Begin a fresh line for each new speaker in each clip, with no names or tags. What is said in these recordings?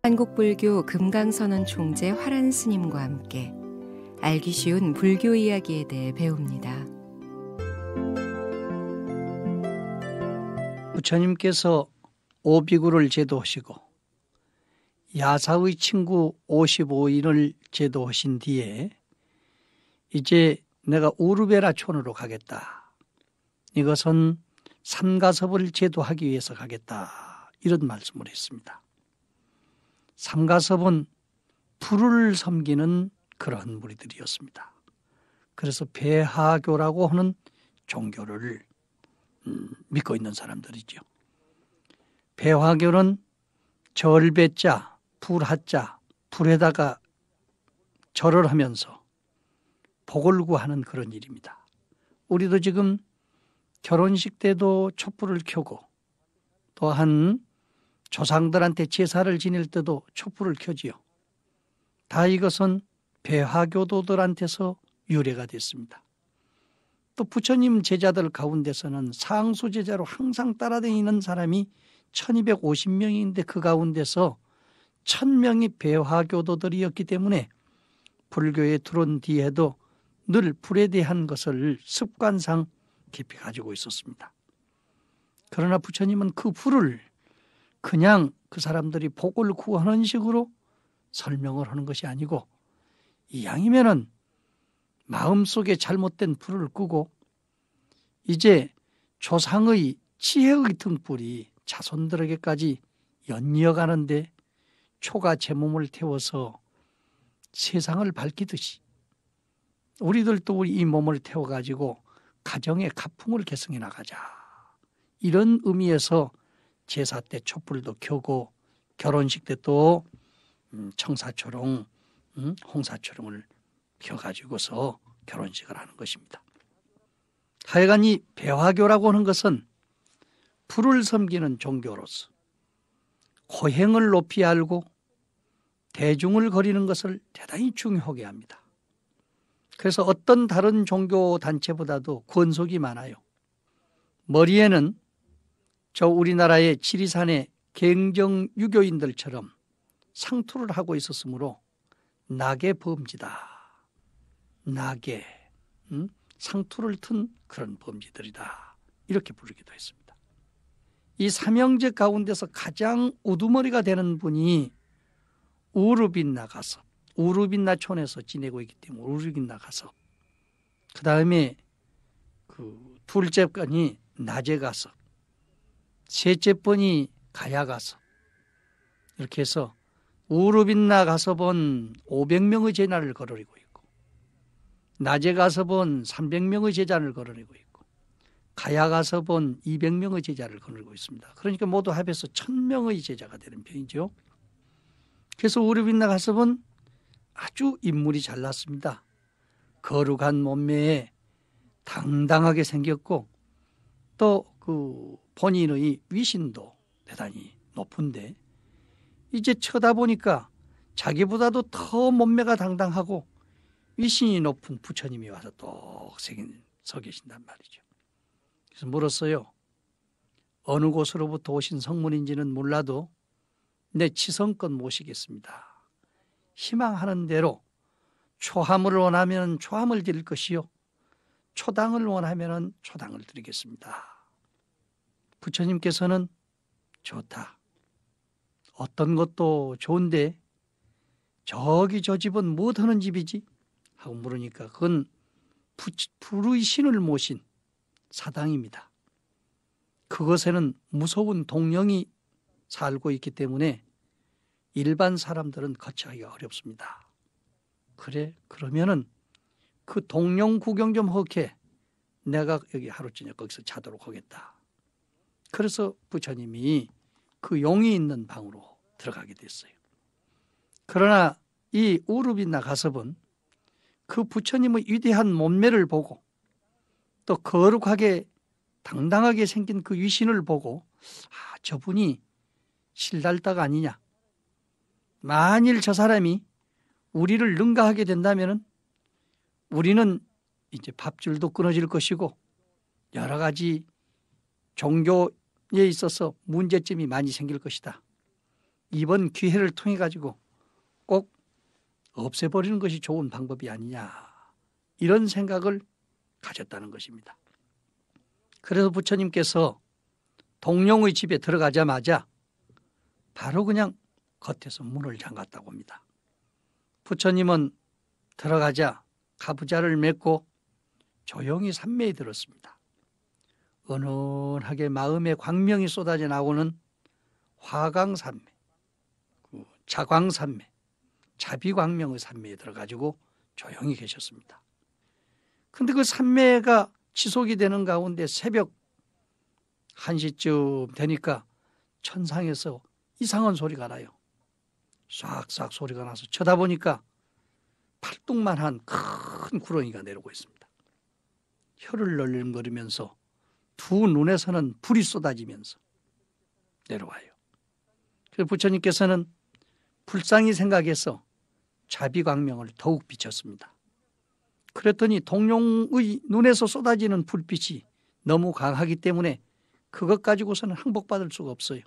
한국불교 금강선언 총재 화란 스님과 함께 알기 쉬운 불교 이야기에 대해 배웁니다.
부처님께서 오비구를 제도하시고 야사의 친구 55인을 제도하신 뒤에 이제 내가 우르베라촌으로 가겠다. 이것은 삼가섭을 제도하기 위해서 가겠다. 이런 말씀을 했습니다. 삼가섭은 불을 섬기는 그러한 무리들이었습니다. 그래서 배하교라고 하는 종교를 믿고 있는 사람들이죠. 배화교는 절배자, 불하자, 불에다가 절을 하면서 복을 구하는 그런 일입니다. 우리도 지금 결혼식 때도 촛불을 켜고 또한 조상들한테 제사를 지낼 때도 촛불을 켜지요. 다 이것은 배화교도들한테서 유래가 됐습니다. 또 부처님 제자들 가운데서는 상수 제자로 항상 따라다니는 사람이 1250명인데 그 가운데서 1000명이 배화교도들이었기 때문에 불교에 들어온 뒤에도 늘 불에 대한 것을 습관상 깊이 가지고 있었습니다. 그러나 부처님은 그 불을 그냥 그 사람들이 복을 구하는 식으로 설명을 하는 것이 아니고 이왕이면은 마음속에 잘못된 불을 끄고 이제 조상의 지혜의 등불이 자손들에게까지 연이어가는데 초가 제 몸을 태워서 세상을 밝히듯이 우리들도 이 몸을 태워가지고 가정의 가풍을 개성해 나가자. 이런 의미에서 제사 때 촛불도 켜고 결혼식 때 또 청사초롱, 홍사초롱을 켜가지고서 결혼식을 하는 것입니다. 하여간 이 배화교라고 하는 것은 불을 섬기는 종교로서 고행을 높이 알고 대중을 거리는 것을 대단히 중요하게 합니다. 그래서 어떤 다른 종교 단체보다도 권속이 많아요. 머리에는 저 우리나라의 지리산의 갱정 유교인들처럼 상투를 하고 있었으므로 낙의 범지다. 낙의 상투를 튼 그런 범지들이다. 이렇게 부르기도 했습니다. 이 삼형제 가운데서 가장 우두머리가 되는 분이 우르빈나 가섭, 우르빈나촌에서 지내고 있기 때문에 우르빈나 가섭. 그 다음에 그 둘째 건이 나제 가섭, 셋째 번이 가야 가섭. 이렇게 해서 우르빈나 가섭은 500명의 제자를 거느리고 있고 나제 가섭은 300명의 제자를 거느리고 있고 가야 가섭은 200명의 제자를 거느리고 있습니다. 그러니까 모두 합해서 1000명의 제자가 되는 편이죠. 그래서 우르빈나 가섭은 아주 인물이 잘났습니다. 거룩한 몸매에 당당하게 생겼고 또 그 본인의 위신도 대단히 높은데 이제 쳐다보니까 자기보다도 더 몸매가 당당하고 위신이 높은 부처님이 와서 똑 서 계신단 말이죠. 그래서 물었어요. 어느 곳으로부터 오신 성문인지는 몰라도 내 치성껏 모시겠습니다. 희망하는 대로 초함을 원하면 초함을 드릴 것이요 초당을 원하면 초당을 드리겠습니다. 부처님께서는 좋다. 어떤 것도 좋은데 저기 저 집은 뭐 하는 집이지? 하고 물으니까 그건 불의 신을 모신 사당입니다. 그것에는 무서운 동령이 살고 있기 때문에 일반 사람들은 거쳐가기가 어렵습니다. 그래? 그러면은 그 동령 구경 좀 하게 내가 여기 하루 저녁 거기서 자도록 하겠다. 그래서 부처님이 그 용이 있는 방으로 들어가게 됐어요. 그러나 이 우르빈나 가섭은 그 부처님의 위대한 몸매를 보고 또 거룩하게 당당하게 생긴 그 위신을 보고 저분이 실달다가 아니냐. 만일 저 사람이 우리를 능가하게 된다면 우리는 이제 밥줄도 끊어질 것이고 여러 가지 종교에 있어서 문제점이 많이 생길 것이다. 이번 기회를 통해 가지고 꼭 없애버리는 것이 좋은 방법이 아니냐, 이런 생각을 가졌다는 것입니다. 그래서 부처님께서 동룡의 집에 들어가자마자 바로 그냥 겉에서 문을 잠갔다고 합니다. 부처님은 들어가자 가부좌를 맺고 조용히 산매에 들었습니다. 은은하게 마음에 광명이 쏟아져 나오는 화광산매, 자광산매, 자비광명의 산매에 들어가지고 조용히 계셨습니다. 근데 그 산매가 지속이 되는 가운데 새벽 1시쯤 되니까 천상에서 이상한 소리가 나요. 싹싹 소리가 나서 쳐다보니까 팔뚝만한 큰 구렁이가 내려오고 있습니다. 혀를 널렁거리면서 두 눈에서는 불이 쏟아지면서 내려와요. 그래서 부처님께서는 불쌍히 생각해서 자비광명을 더욱 비쳤습니다. 그랬더니 동룡의 눈에서 쏟아지는 불빛이 너무 강하기 때문에 그것 가지고서는 항복받을 수가 없어요.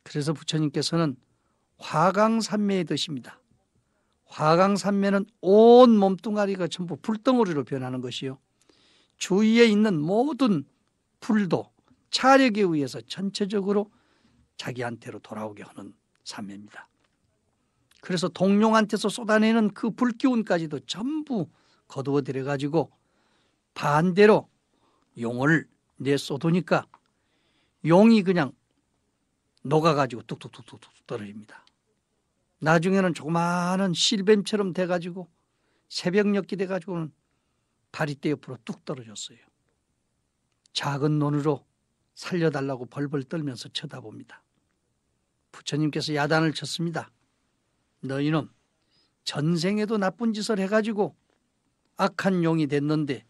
그래서 부처님께서는 화광산매에 드십니다. 화광산매는 온 몸뚱아리가 전부 불덩어리로 변하는 것이요, 주위에 있는 모든 불도 차력에 의해서 전체적으로 자기한테로 돌아오게 하는 산매입니다. 그래서 동룡한테서 쏟아내는 그 불기운까지도 전부 거두어들여 가지고 반대로 용을 내쏟으니까 용이 그냥 녹아가지고 뚝뚝뚝뚝 떨어집니다. 나중에는 조그마한 실뱀처럼 돼가지고 새벽녘이 돼가지고는 바리떼 옆으로 뚝 떨어졌어요. 작은 눈으로 살려달라고 벌벌 떨면서 쳐다봅니다. 부처님께서 야단을 쳤습니다. 너희는 전생에도 나쁜 짓을 해가지고 악한 용이 됐는데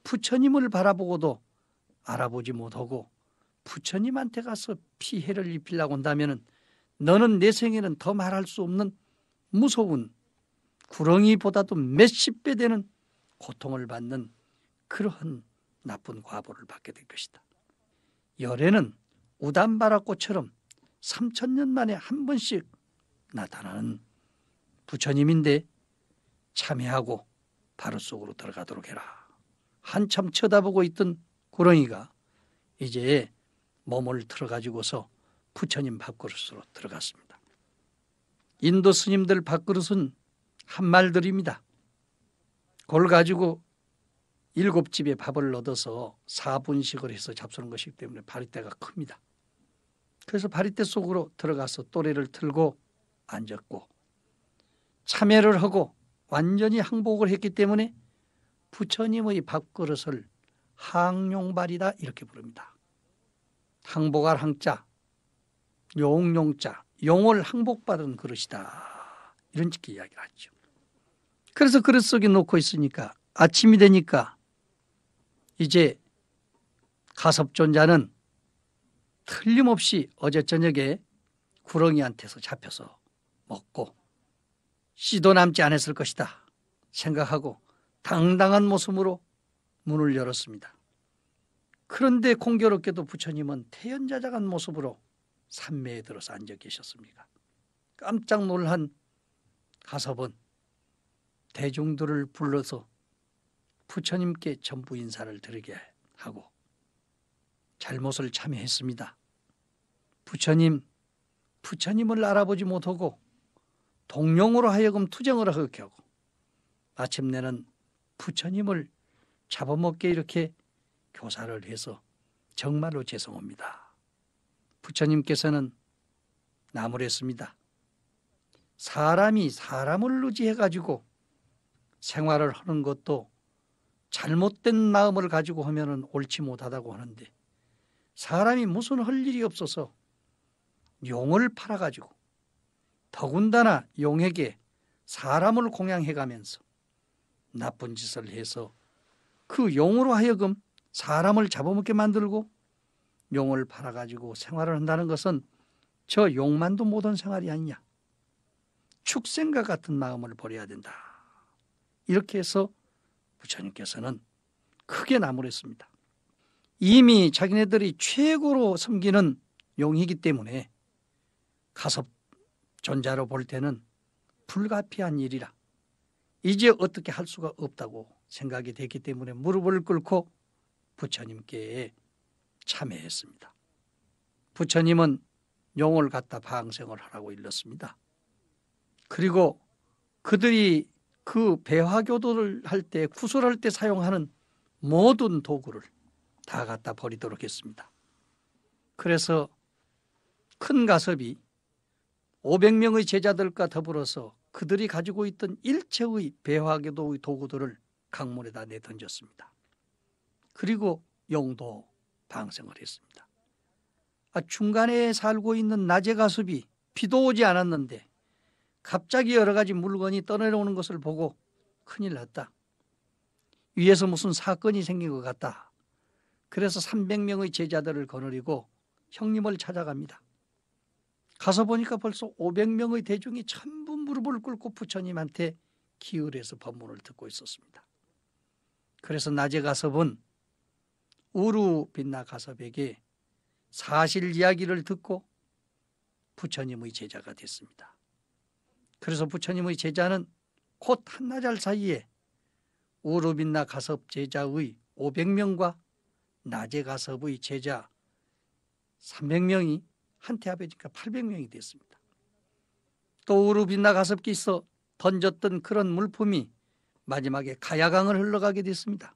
부처님을 바라보고도 알아보지 못하고 부처님한테 가서 피해를 입히려고 한다면 너는 내 생에는 더 말할 수 없는 무서운 구렁이보다도 몇십 배 되는 고통을 받는 그러한 나쁜 과보를 받게 될 것이다. 열애는 우담바라꽃처럼 3000년 만에 한 번씩 나타나는 부처님인데 참회하고 바로 속으로 들어가도록 해라. 한참 쳐다보고 있던 구렁이가 이제 몸을 틀어가지고서 부처님 밥그릇으로 들어갔습니다. 인도 스님들 밥그릇은 한 말들입니다. 그걸 가지고 7집에 밥을 얻어서 4분씩을 해서 잡수는 것이기 때문에 바리떼가 큽니다. 그래서 바리떼 속으로 들어가서 또래를 틀고 앉았고 참회를 하고 완전히 항복을 했기 때문에 부처님의 밥그릇을 항용발이다 이렇게 부릅니다. 항복할 항자, 용용자, 용을 항복받은 그릇이다 이런 식의 이야기를 하죠. 그래서 그릇 속에 놓고 있으니까 아침이 되니까 이제 가섭존자는 틀림없이 어제 저녁에 구렁이한테서 잡혀서 먹고 씨도 남지 않았을 것이다 생각하고 당당한 모습으로 문을 열었습니다. 그런데 공교롭게도 부처님은 태연자작한 모습으로 산매에 들어서 앉아 계셨습니다. 깜짝 놀란 가섭은 대중들을 불러서 부처님께 전부 인사를 드리게 하고 잘못을 참회했습니다. 부처님을 알아보지 못하고 동룡으로 하여금 투정을 하게 하고 마침내는 부처님을 잡아먹게 이렇게 교사를 해서 정말로 죄송합니다. 부처님께서는 나무랬습니다. 사람이 사람을 의지해가지고 생활을 하는 것도 잘못된 마음을 가지고 하면은 옳지 못하다고 하는데 사람이 무슨 할 일이 없어서 용을 팔아가지고 더군다나 용에게 사람을 공양해가면서 나쁜 짓을 해서 그 용으로 하여금 사람을 잡아먹게 만들고 용을 팔아가지고 생활을 한다는 것은 저 용만도 못한 생활이 아니냐. 축생과 같은 마음을 버려야 된다. 이렇게 해서 부처님께서는 크게 나무랬습니다. 이미 자기네들이 최고로 섬기는 용이기 때문에 가섭 존자로 볼 때는 불가피한 일이라 이제 어떻게 할 수가 없다고 생각이 됐기 때문에 무릎을 꿇고 부처님께 참회했습니다. 부처님은 용을 갖다 방생을 하라고 일렀습니다. 그리고 그들이 그 배화교도를 할 때, 구설할 때 사용하는 모든 도구를 다 갖다 버리도록 했습니다. 그래서 큰 가섭이 500명의 제자들과 더불어서 그들이 가지고 있던 일체의 배화교도의 도구들을 강물에다 내던졌습니다. 그리고 용도 방생을 했습니다. 중간에 살고 있는 낮의 가섭이 비도 오지 않았는데 갑자기 여러 가지 물건이 떠내려오는 것을 보고 큰일 났다. 위에서 무슨 사건이 생긴 것 같다. 그래서 300명의 제자들을 거느리고 형님을 찾아갑니다. 가서 보니까 벌써 500명의 대중이 전부 무릎을 꿇고 부처님한테 기울여서 법문을 듣고 있었습니다. 그래서 낮의 가섭은 우루빛나 가섭에게 사실 이야기를 듣고 부처님의 제자가 됐습니다. 그래서 부처님의 제자는 곧 한나절 사이에 우루빛나 가섭 제자의 500명과 낮의 가섭의 제자 300명이 한테 합해지니까 800명이 됐습니다. 또 우루빛나 가섭께서 던졌던 그런 물품이 마지막에 가야강을 흘러가게 됐습니다.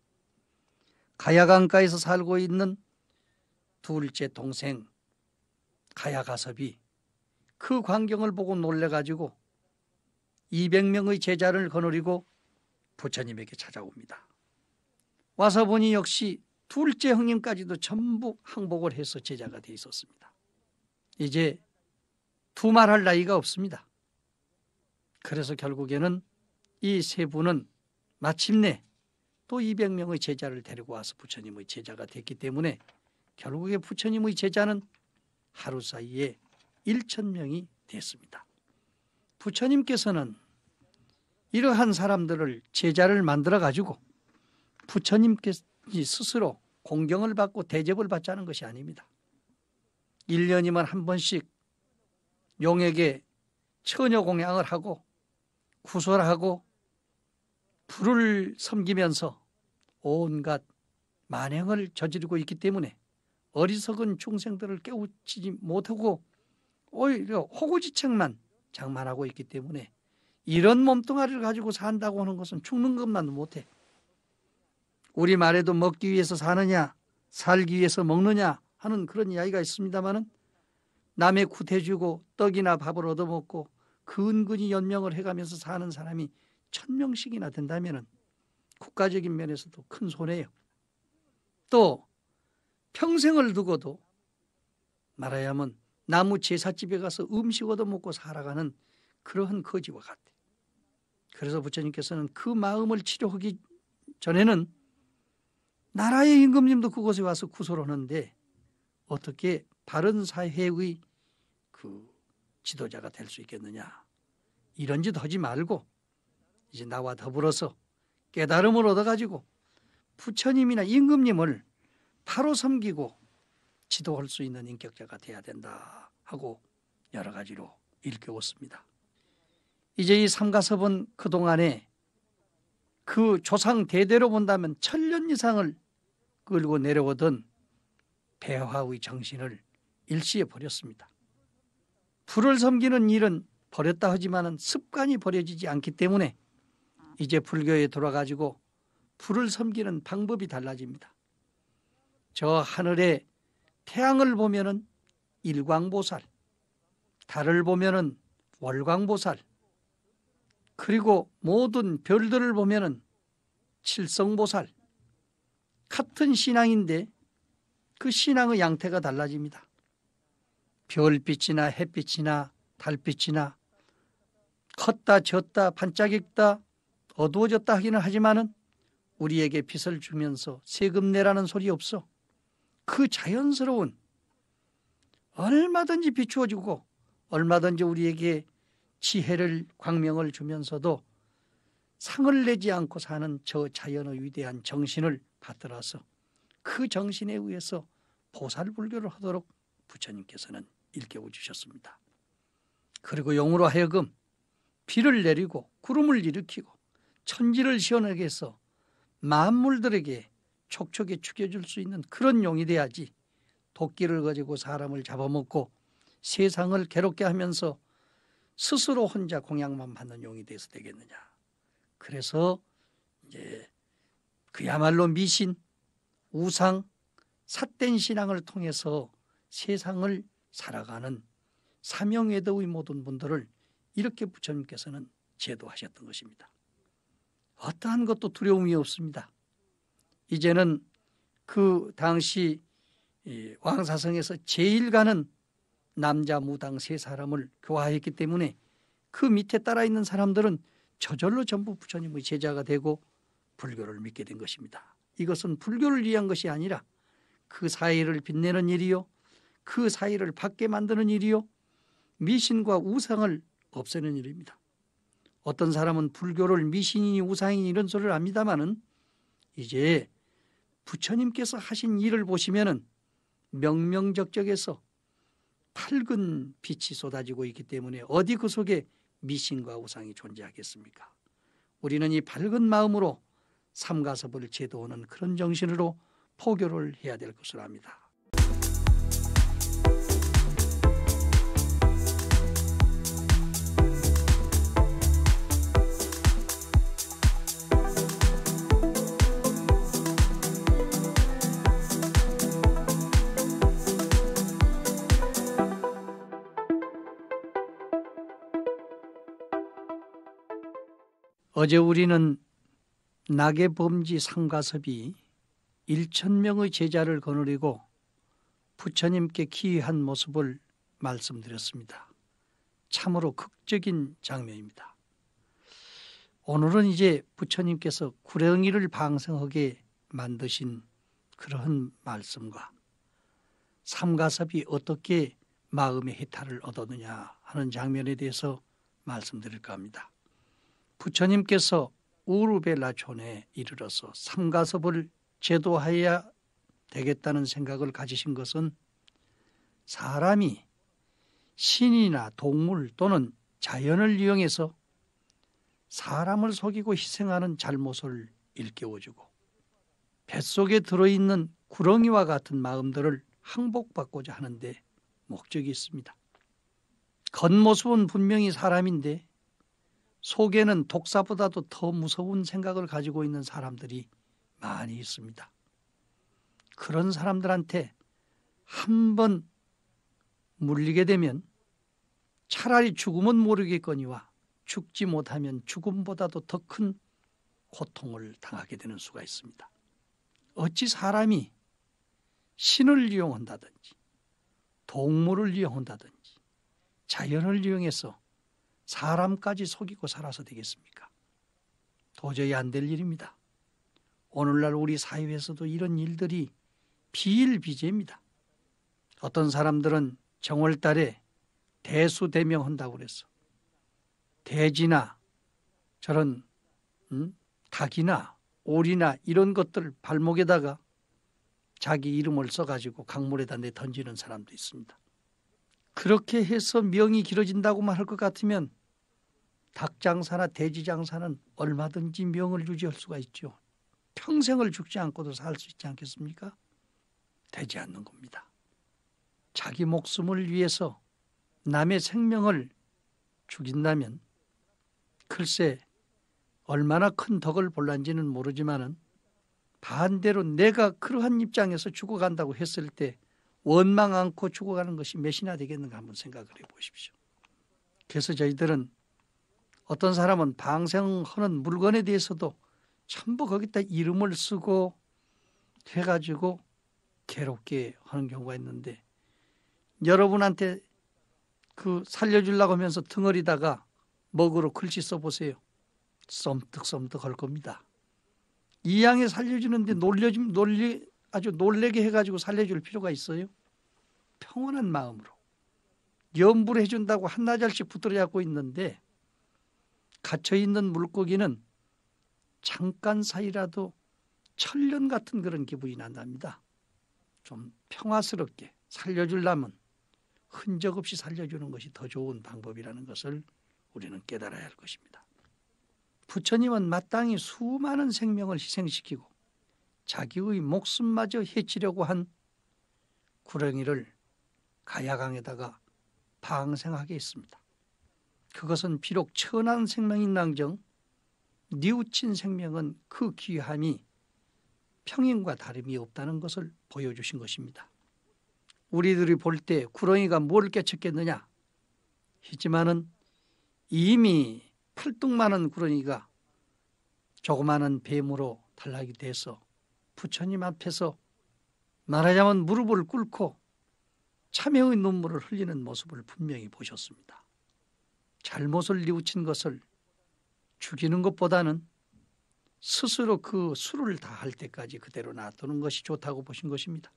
가야강가에서 살고 있는 둘째 동생 가야가섭이 그 광경을 보고 놀래가지고 200명의 제자를 거느리고 부처님에게 찾아옵니다. 와서 보니 역시 둘째 형님까지도 전부 항복을 해서 제자가 되어 있었습니다. 이제 두말할 나이가 없습니다. 그래서 결국에는 이 세 분은 마침내 또 200명의 제자를 데리고 와서 부처님의 제자가 됐기 때문에 결국에 부처님의 제자는 하루 사이에 1000명이 됐습니다. 부처님께서는 이러한 사람들을 제자를 만들어 가지고 부처님께서 스스로 공경을 받고 대접을 받자는 것이 아닙니다. 1년이면 한 번씩 용에게 처녀 공양을 하고 구설하고 불을 섬기면서 온갖 만행을 저지르고 있기 때문에 어리석은 중생들을 깨우치지 못하고 오히려 호구지책만 장만하고 있기 때문에 이런 몸뚱아리를 가지고 산다고 하는 것은 죽는 것만 못해. 우리 말에도 먹기 위해서 사느냐 살기 위해서 먹느냐 하는 그런 이야기가 있습니다마는 남의 굿해주고 떡이나 밥을 얻어먹고 근근히 연명을 해가면서 사는 사람이 1000명씩이나 된다면 국가적인 면에서도 큰 손해예요. 또 평생을 두고도 말하자면 나무 제삿집에 가서 음식 얻어먹고 살아가는 그러한 거지와 같아. 그래서 부처님께서는 그 마음을 치료하기 전에는 나라의 임금님도 그곳에 와서 구설하는데 어떻게 바른 사회의 그 지도자가 될 수 있겠느냐. 이런 짓 하지 말고 이제 나와 더불어서 깨달음을 얻어가지고 부처님이나 임금님을 바로 섬기고 지도할 수 있는 인격자가 돼야 된다 하고 여러 가지로 일깨웠습니다. 이제 이 삼가섭은 그동안에 그 조상 대대로 본다면 1000년 이상을 끌고 내려오던 배화의 정신을 일시에 버렸습니다. 불을 섬기는 일은 버렸다 하지만 습관이 버려지지 않기 때문에 이제 불교에 돌아가지고 불을 섬기는 방법이 달라집니다. 저 하늘에 태양을 보면은 일광보살, 달을 보면은 월광보살, 그리고 모든 별들을 보면은 칠성보살. 같은 신앙인데 그 신앙의 양태가 달라집니다. 별빛이나 햇빛이나 달빛이나 컸다 졌다 반짝였다 어두워졌다 하기는 하지만은 우리에게 빛을 주면서 세금 내라는 소리 없어. 그 자연스러운 얼마든지 비추어주고 얼마든지 우리에게 지혜를 광명을 주면서도 상을 내지 않고 사는 저 자연의 위대한 정신을 받들어서 그 정신에 의해서 보살불교를 하도록 부처님께서는 일깨워 주셨습니다. 그리고 용으로 하여금 비를 내리고 구름을 일으키고 천지를 시원하게 해서 만물들에게 촉촉히 죽여줄 수 있는 그런 용이 돼야지, 도끼를 가지고 사람을 잡아먹고 세상을 괴롭게 하면서 스스로 혼자 공양만 받는 용이 돼서 되겠느냐. 그래서 이제 그야말로 미신, 우상, 삿된 신앙을 통해서 세상을 살아가는 사명외도의 모든 분들을 이렇게 부처님께서는 제도하셨던 것입니다. 어떠한 것도 두려움이 없습니다. 이제는 그 당시 왕사성에서 제일 가는 남자 무당 3사람을 교화했기 때문에 그 밑에 따라 있는 사람들은 저절로 전부 부처님의 제자가 되고 불교를 믿게 된 것입니다. 이것은 불교를 위한 것이 아니라 그 사회를 빛내는 일이요, 그 사회를 밝게 만드는 일이요, 미신과 우상을 없애는 일입니다. 어떤 사람은 불교를 미신이니 우상이니 이런 소리를 합니다마는 이제 부처님께서 하신 일을 보시면은 명명적적해서 밝은 빛이 쏟아지고 있기 때문에 어디 그 속에 미신과 우상이 존재하겠습니까? 우리는 이 밝은 마음으로 삼가섭을 제도하는 그런 정신으로 포교를 해야 될 것으로 압니다. 어제 우리는 낙의범지 삼가섭이 1000명의 제자를 거느리고 부처님께 기이한 모습을 말씀드렸습니다. 참으로 극적인 장면입니다. 오늘은 이제 부처님께서 구렁이를 방생하게 만드신 그러한 말씀과 삼가섭이 어떻게 마음의 해탈을 얻었느냐 하는 장면에 대해서 말씀드릴까 합니다. 부처님께서 우르벨라촌에 이르러서 삼가섭을 제도하여야 되겠다는 생각을 가지신 것은 사람이 신이나 동물 또는 자연을 이용해서 사람을 속이고 희생하는 잘못을 일깨워주고 뱃속에 들어있는 구렁이와 같은 마음들을 항복받고자 하는데 목적이 있습니다. 겉모습은 분명히 사람인데 속에는 독사보다도 더 무서운 생각을 가지고 있는 사람들이 많이 있습니다. 그런 사람들한테 한번 물리게 되면 차라리 죽음은 모르겠거니와 죽지 못하면 죽음보다도 더 큰 고통을 당하게 되는 수가 있습니다. 어찌 사람이 신을 이용한다든지 동물을 이용한다든지 자연을 이용해서 사람까지 속이고 살아서 되겠습니까? 도저히 안 될 일입니다. 오늘날 우리 사회에서도 이런 일들이 비일비재입니다. 어떤 사람들은 정월달에 대수대명한다고 그래서 돼지나 저런 닭이나 오리나 이런 것들 발목에다가 자기 이름을 써가지고 강물에다 내던지는 사람도 있습니다. 그렇게 해서 명이 길어진다고만 할 것 같으면 닭 장사나 돼지 장사는 얼마든지 명을 유지할 수가 있죠. 평생을 죽지 않고도 살 수 있지 않겠습니까? 되지 않는 겁니다. 자기 목숨을 위해서 남의 생명을 죽인다면 글쎄 얼마나 큰 덕을 볼란지는 모르지만은 반대로 내가 그러한 입장에서 죽어간다고 했을 때 원망 않고 죽어가는 것이 몇이나 되겠는가 한번 생각을 해보십시오. 그래서 저희들은 어떤 사람은 방생하는 물건에 대해서도 전부 거기다 이름을 쓰고 해가지고 괴롭게 하는 경우가 있는데 여러분한테 그 살려주려고 하면서 덩어리다가 먹으로 글씨 써보세요. 썸뜩썸뜩 할 겁니다. 이 양에 살려주는데 아주 놀래게 해가지고 살려줄 필요가 있어요? 평온한 마음으로 염불 해준다고 한나절씩 붙들어 잡고 있는데 갇혀있는 물고기는 잠깐 사이라도 천년 같은 그런 기분이 난답니다. 좀 평화스럽게 살려주려면 흔적 없이 살려주는 것이 더 좋은 방법이라는 것을 우리는 깨달아야 할 것입니다. 부처님은 마땅히 수많은 생명을 희생시키고 자기의 목숨마저 해치려고 한 구렁이를 가야강에다가 방생하게 했습니다. 그것은 비록 천한 생명인랑정 뉘우친 생명은 그 귀함이 평행과 다름이 없다는 것을 보여주신 것입니다. 우리들이 볼 때 구렁이가 뭘 깨쳤겠느냐 하지만은 이미 팔뚝만한 구렁이가 조그마한 뱀으로 탈락이 돼서 부처님 앞에서 말하자면 무릎을 꿇고 참회의 눈물을 흘리는 모습을 분명히 보셨습니다. 잘못을 뉘우친 것을 죽이는 것보다는 스스로 그 수를 다할 때까지 그대로 놔두는 것이 좋다고 보신 것입니다.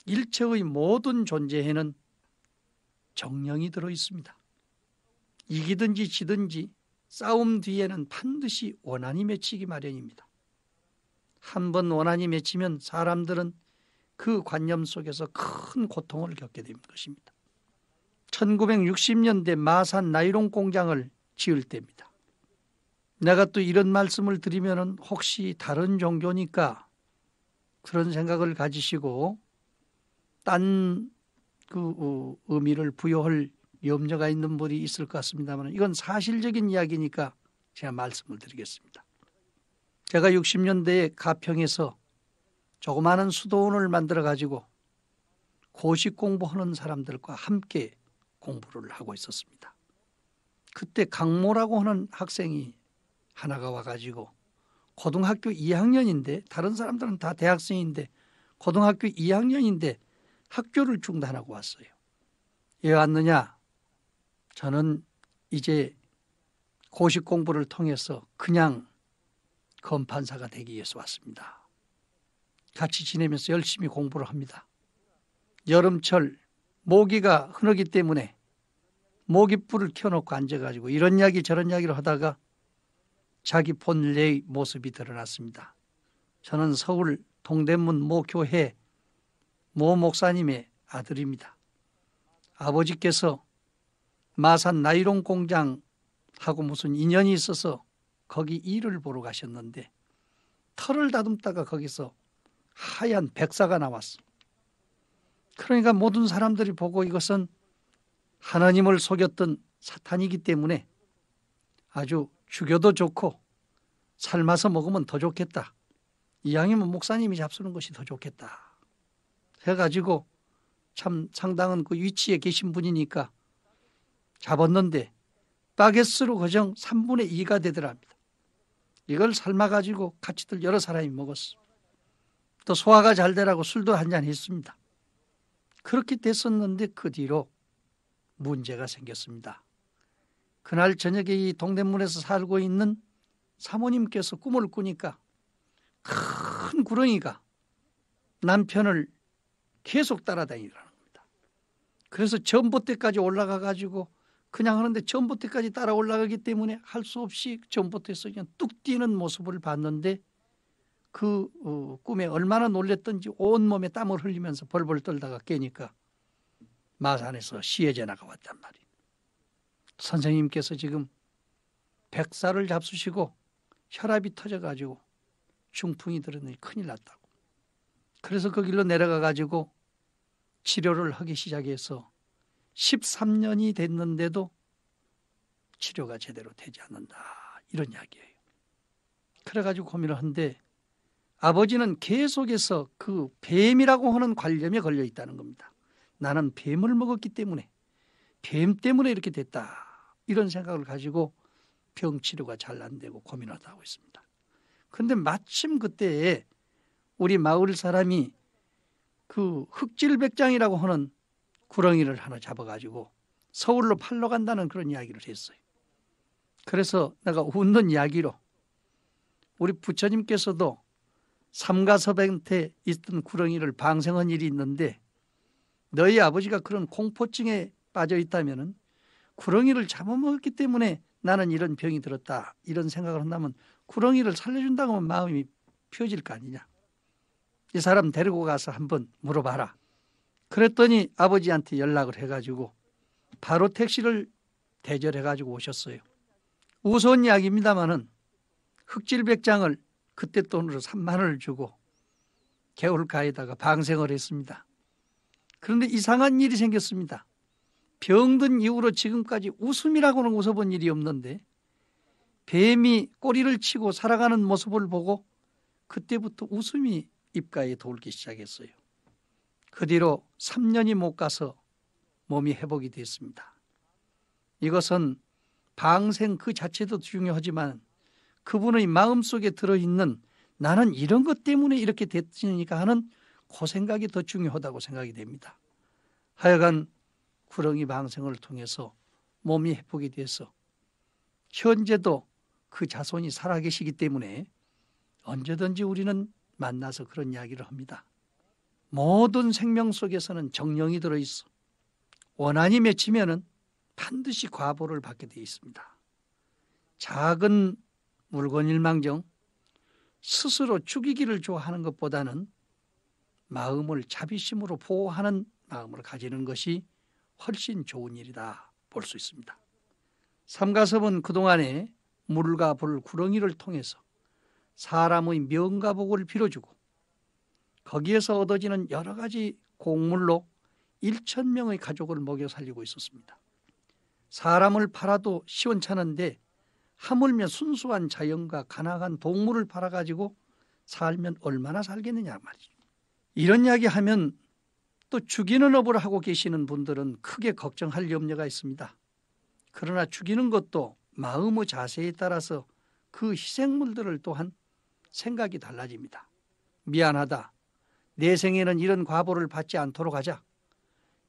일체의 모든 존재에는 정령이 들어 있습니다. 이기든지 지든지 싸움 뒤에는 반드시 원한이 맺히기 마련입니다. 한번 원한이 맺히면 사람들은 그 관념 속에서 큰 고통을 겪게 된 것입니다. 1960년대 마산 나이론 공장을 지을 때입니다. 내가 또 이런 말씀을 드리면 혹시 다른 종교니까 그런 생각을 가지시고 딴 그 의미를 부여할 염려가 있는 분이 있을 것 같습니다만 이건 사실적인 이야기니까 제가 말씀을 드리겠습니다. 제가 60년대에 가평에서 조그마한 수도원을 만들어 가지고 고시 공부하는 사람들과 함께 공부를 하고 있었습니다. 그때 강모라고 하는 학생이 하나가 와가지고 고등학교 2학년인데 다른 사람들은 다 대학생인데 고등학교 2학년인데 학교를 중단하고 왔어요. 왜 왔느냐? 저는 이제 고시 공부를 통해서 그냥 검판사가 되기 위해서 왔습니다. 같이 지내면서 열심히 공부를 합니다. 여름철 모기가 흐르기 때문에 모깃불을 켜놓고 앉아가지고 이런 이야기 저런 이야기를 하다가 자기 본래의 모습이 드러났습니다. 저는 서울 동대문 모 교회 모 목사님의 아들입니다. 아버지께서 마산 나이론 공장하고 무슨 인연이 있어서 거기 일을 보러 가셨는데 털을 다듬다가 거기서 하얀 백사가 나왔어. 그러니까 모든 사람들이 보고 이것은 하나님을 속였던 사탄이기 때문에 아주 죽여도 좋고 삶아서 먹으면 더 좋겠다. 이왕이면 목사님이 잡수는 것이 더 좋겠다. 해가지고 참 상당한 그 위치에 계신 분이니까 잡았는데 바게스로 그정 3분의 2가 되더랍니다. 이걸 삶아가지고 같이들 여러 사람이 먹었어. 또 소화가 잘 되라고 술도 한잔 했습니다. 그렇게 됐었는데 그 뒤로 문제가 생겼습니다. 그날 저녁에 이 동대문에서 살고 있는 사모님께서 꿈을 꾸니까 큰 구렁이가 남편을 계속 따라다니더라는 겁니다. 그래서 전봇대까지 올라가 가지고 그냥 하는데 전봇대까지 따라 올라가기 때문에 할 수 없이 전봇대에서 그냥 뚝 뛰는 모습을 봤는데 그 꿈에 얼마나 놀랬던지 온몸에 땀을 흘리면서 벌벌 떨다가 깨니까 마산에서 시해 전화가 왔단 말이에요. 선생님께서 지금 백사를 잡수시고 혈압이 터져가지고 중풍이 들었더니 큰일 났다고. 그래서 그 길로 내려가 가지고 치료를 하기 시작해서 13년이 됐는데도 치료가 제대로 되지 않는다. 이런 이야기예요. 그래가지고 고민을 하는데 아버지는 계속해서 그 뱀이라고 하는 관념에 걸려 있다는 겁니다. 나는 뱀을 먹었기 때문에 뱀 때문에 이렇게 됐다. 이런 생각을 가지고 병치료가 잘 안 되고 고민하다 하고 있습니다. 그런데 마침 그때에 우리 마을 사람이 그 흑질백장이라고 하는 구렁이를 하나 잡아가지고 서울로 팔러 간다는 그런 이야기를 했어요. 그래서 내가 웃는 이야기로 우리 부처님께서도 삼가섭한테 있던 구렁이를 방생한 일이 있는데 너희 아버지가 그런 공포증에 빠져 있다면 구렁이를 잡아먹었기 때문에 나는 이런 병이 들었다. 이런 생각을 한다면 구렁이를 살려준다고 하면 마음이 펴질 거 아니냐. 이 사람 데리고 가서 한번 물어봐라. 그랬더니 아버지한테 연락을 해가지고 바로 택시를 대절해가지고 오셨어요. 우스운 이야기입니다마는 흑질백장을 그때 돈으로 3만 원을 주고 개울가에다가 방생을 했습니다. 그런데 이상한 일이 생겼습니다. 병든 이후로 지금까지 웃음이라고는 웃어본 일이 없는데 뱀이 꼬리를 치고 살아가는 모습을 보고 그때부터 웃음이 입가에 돌기 시작했어요. 그 뒤로 3년이 못 가서 몸이 회복이 됐습니다. 이것은 방생 그 자체도 중요하지만 그분의 마음속에 들어있는 나는 이런 것 때문에 이렇게 됐으니까 하는 그 생각이 더 중요하다고 생각이 됩니다. 하여간 구렁이 방생을 통해서 몸이 회복이 돼서 현재도 그 자손이 살아계시기 때문에 언제든지 우리는 만나서 그런 이야기를 합니다. 모든 생명 속에서는 정령이 들어있어 원한이 맺히면은 반드시 과보를 받게 되어 있습니다. 작은 물건일망정 스스로 죽이기를 좋아하는 것보다는 마음을 자비심으로 보호하는 마음을 가지는 것이 훨씬 좋은 일이다 볼 수 있습니다. 삼가섭은 그동안에 물과 불, 구렁이를 통해서 사람의 명과 복을 빌어주고 거기에서 얻어지는 여러 가지 곡물로 1,000명의 가족을 먹여 살리고 있었습니다. 사람을 팔아도 시원찮은데 하물며 순수한 자연과 가난한 동물을 팔아가지고 살면 얼마나 살겠느냐 말이죠. 이런 이야기 하면 또 죽이는 업을 하고 계시는 분들은 크게 걱정할 염려가 있습니다. 그러나 죽이는 것도 마음의 자세에 따라서 그 희생물들을 또한 생각이 달라집니다. 미안하다. 내 생에는 이런 과보를 받지 않도록 하자.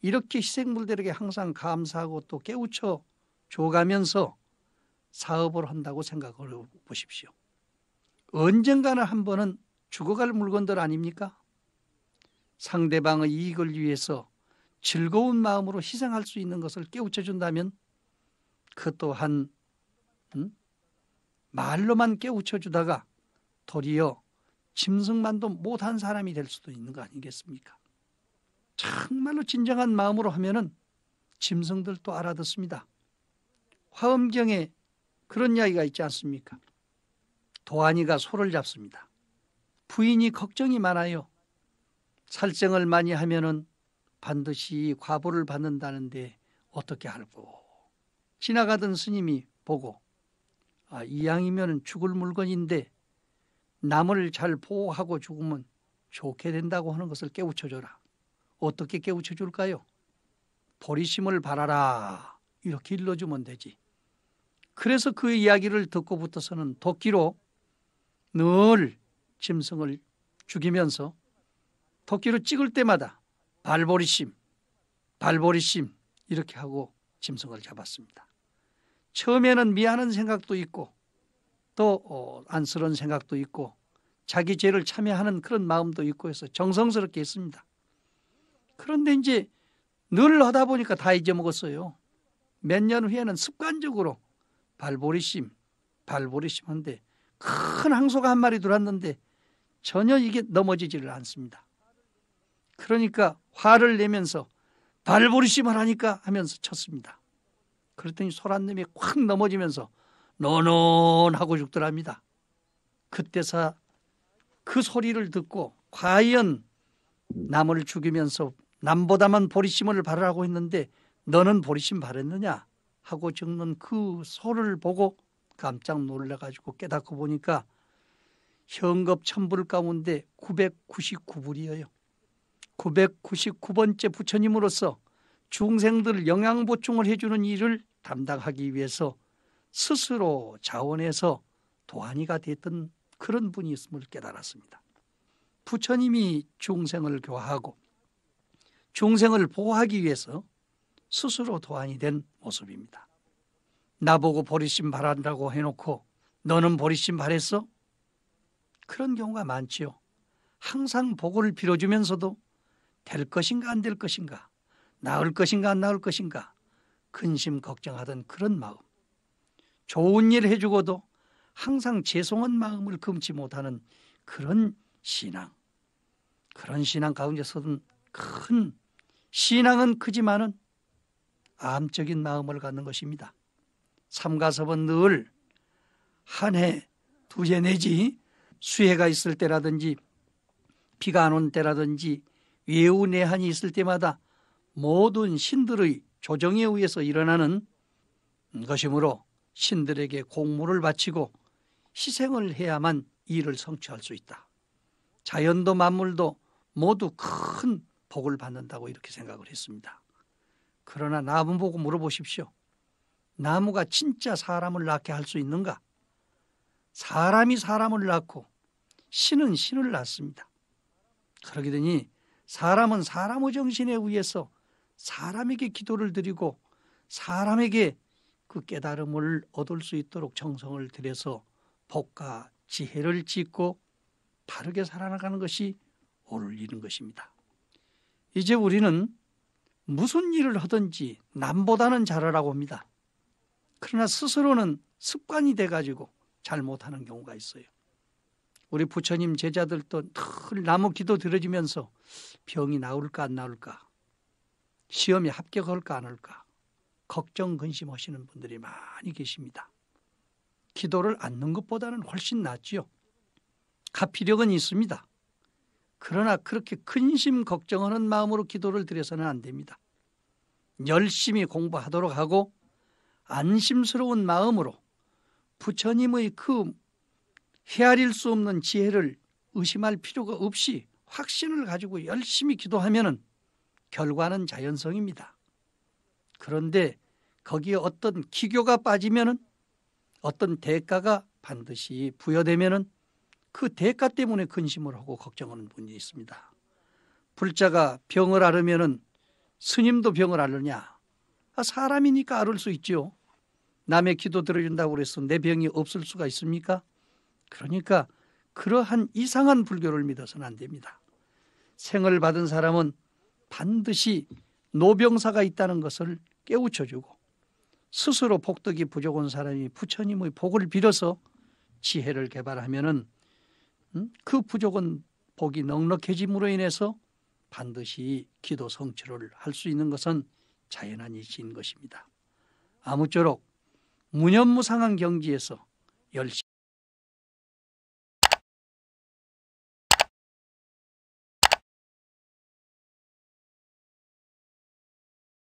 이렇게 희생물들에게 항상 감사하고 또 깨우쳐 줘가면서 사업을 한다고 생각을 해보십시오. 언젠가는 한 번은 죽어갈 물건들 아닙니까? 상대방의 이익을 위해서 즐거운 마음으로 희생할 수 있는 것을 깨우쳐 준다면 그 또한 말로만 깨우쳐 주다가 도리어 짐승만도 못한 사람이 될 수도 있는 거 아니겠습니까? 정말로 진정한 마음으로 하면은 짐승들도 알아듣습니다. 화엄경에 그런 이야기가 있지 않습니까? 도안이가 소를 잡습니다. 부인이 걱정이 많아요. 살생을 많이 하면은 반드시 과보를 받는다는데 어떻게 할꼬? 지나가던 스님이 보고 이왕이면 죽을 물건인데 남을 잘 보호하고 죽으면 좋게 된다고 하는 것을 깨우쳐줘라. 어떻게 깨우쳐 줄까요? 보리심을 바라라. 이렇게 일러주면 되지. 그래서 그 이야기를 듣고부터서는 도끼로 늘 짐승을 죽이면서 도끼로 찍을 때마다 발보리심, 발보리심 이렇게 하고 짐승을 잡았습니다. 처음에는 미안한 생각도 있고 또 안쓰러운 생각도 있고 자기 죄를 참여하는 그런 마음도 있고 해서 정성스럽게 했습니다. 그런데 이제 늘 하다 보니까 다 잊어먹었어요. 몇 년 후에는 습관적으로 발보리심 한데 큰 항소가 한 마리 들어왔는데 전혀 이게 넘어지지를 않습니다. 그러니까 화를 내면서 발보리심을 하니까 하면서 쳤습니다. 그랬더니 소란 놈이 콱 넘어지면서 노논하고 죽더랍니다. 그때서 그 소리를 듣고 과연 남을 죽이면서 남보다만 보리심을 바르라고 했는데 너는 보리심 바랬느냐 하고 적는 그 소를 보고 깜짝 놀라가지고 깨닫고 보니까 현급 1000불 가운데 999불이에요. 999번째 부처님으로서 중생들 영양보충을 해주는 일을 담당하기 위해서 스스로 자원해서 도안이가 됐던 그런 분이 있음을 깨달았습니다. 부처님이 중생을 교화하고 중생을 보호하기 위해서 스스로 도안이 된 모습입니다. 나보고 보리심 바란다고 해놓고 너는 보리심 바랬어? 그런 경우가 많지요. 항상 복을 빌어주면서도 될 것인가 안 될 것인가, 나을 것인가 안 나을 것인가 근심 걱정하던 그런 마음, 좋은 일 해주고도 항상 죄송한 마음을 금치 못하는 그런 신앙 가운데서는 큰 신앙은 크지만은 암적인 마음을 갖는 것입니다. 삼가섭은 늘 한 해, 두 해 내지 수해가 있을 때라든지 비가 안 온 때라든지 외우내한이 있을 때마다 모든 신들의 조정에 의해서 일어나는 것이므로 신들에게 공물을 바치고 희생을 해야만 일을 성취할 수 있다. 자연도 만물도 모두 큰 복을 받는다고 이렇게 생각을 했습니다. 그러나 나무 보고 물어보십시오. 나무가 진짜 사람을 낳게 할 수 있는가? 사람이 사람을 낳고 신은 신을 낳습니다. 그러게 되니 사람은 사람의 정신에 의해서 사람에게 기도를 드리고 사람에게 그 깨달음을 얻을 수 있도록 정성을 들여서 복과 지혜를 짓고 바르게 살아나가는 것이 옳은 일인 것입니다. 이제 우리는 무슨 일을 하든지 남보다는 잘하라고 합니다. 그러나 스스로는 습관이 돼가지고 잘못하는 경우가 있어요. 우리 부처님 제자들도 늘 나무 기도 들어주면서 병이 나올까 안 나올까, 시험에 합격할까 안 할까 걱정 근심하시는 분들이 많이 계십니다. 기도를 않는 것보다는 훨씬 낫지요. 가피력은 있습니다. 그러나 그렇게 근심 걱정하는 마음으로 기도를 드려서는 안 됩니다. 열심히 공부하도록 하고 안심스러운 마음으로 부처님의 그 헤아릴 수 없는 지혜를 의심할 필요가 없이 확신을 가지고 열심히 기도하면은 결과는 자연성입니다. 그런데 거기에 어떤 기교가 빠지면은 어떤 대가가 반드시 부여되면은 그 대가 때문에 근심을 하고 걱정하는 분이 있습니다. 불자가 병을 앓으면은 스님도 병을 앓느냐? 사람이니까 앓을 수 있죠. 남의 기도 들어준다고 그래서 내 병이 없을 수가 있습니까? 그러니까 그러한 이상한 불교를 믿어서는 안 됩니다. 생을 받은 사람은 반드시 노병사가 있다는 것을 깨우쳐주고 스스로 복덕이 부족한 사람이 부처님의 복을 빌어서 지혜를 개발하면은 그 부족한 복이 넉넉해짐으로 인해서 반드시 기도 성취를 할 수 있는 것은 자연한 이치인 것입니다. 아무쪼록 무념무상한 경지에서 열심히